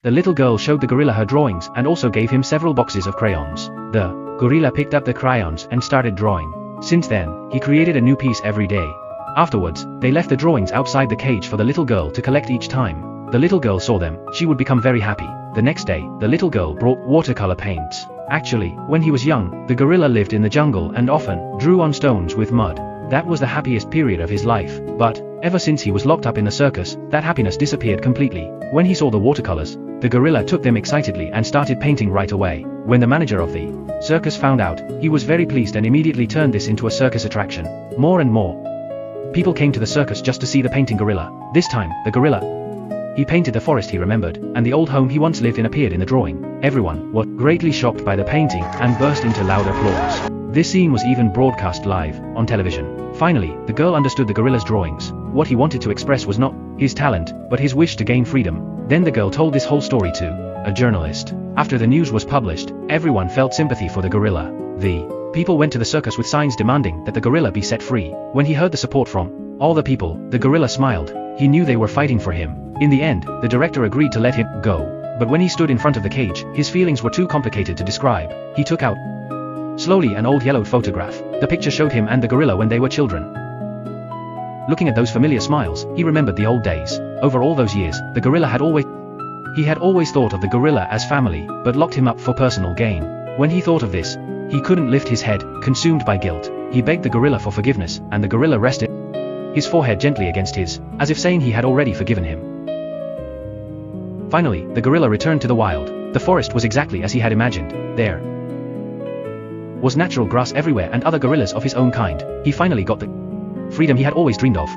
The little girl showed the gorilla her drawings and also gave him several boxes of crayons. The gorilla picked up the crayons and started drawing. Since then, he created a new piece every day. Afterwards, they left the drawings outside the cage for the little girl to collect each time. The little girl saw them, she would become very happy. The next day, the little girl brought watercolor paints. Actually, when he was young, the gorilla lived in the jungle and often drew on stones with mud. That was the happiest period of his life, but ever since he was locked up in the circus, that happiness disappeared completely. When he saw the watercolors, the gorilla took them excitedly and started painting right away. When the manager of the circus found out, he was very pleased and immediately turned this into a circus attraction. More and more people came to the circus just to see the painting gorilla. This time, the gorilla, he painted the forest he remembered, and the old home he once lived in appeared in the drawing. Everyone was greatly shocked by the painting and burst into loud applause. This scene was even broadcast live on television. Finally, the girl understood the gorilla's drawings. What he wanted to express was not his talent, but his wish to gain freedom. Then the girl told this whole story to a journalist. After the news was published, everyone felt sympathy for the gorilla. The people went to the circus with signs demanding that the gorilla be set free. When he heard the support from all the people, the gorilla smiled. He knew they were fighting for him. In the end, the director agreed to let him go. But when he stood in front of the cage, his feelings were too complicated to describe. He took out slowly an old yellowed photograph. The picture showed him and the gorilla when they were children. Looking at those familiar smiles, he remembered the old days. Over all those years, the gorilla had always thought of the gorilla as family, but locked him up for personal gain. When he thought of this, he couldn't lift his head, consumed by guilt. He begged the gorilla for forgiveness, and the gorilla rested his forehead gently against his, as if saying he had already forgiven him. Finally, the gorilla returned to the wild. The forest was exactly as he had imagined. There was natural grass everywhere and other gorillas of his own kind. He finally got the freedom he had always dreamed of.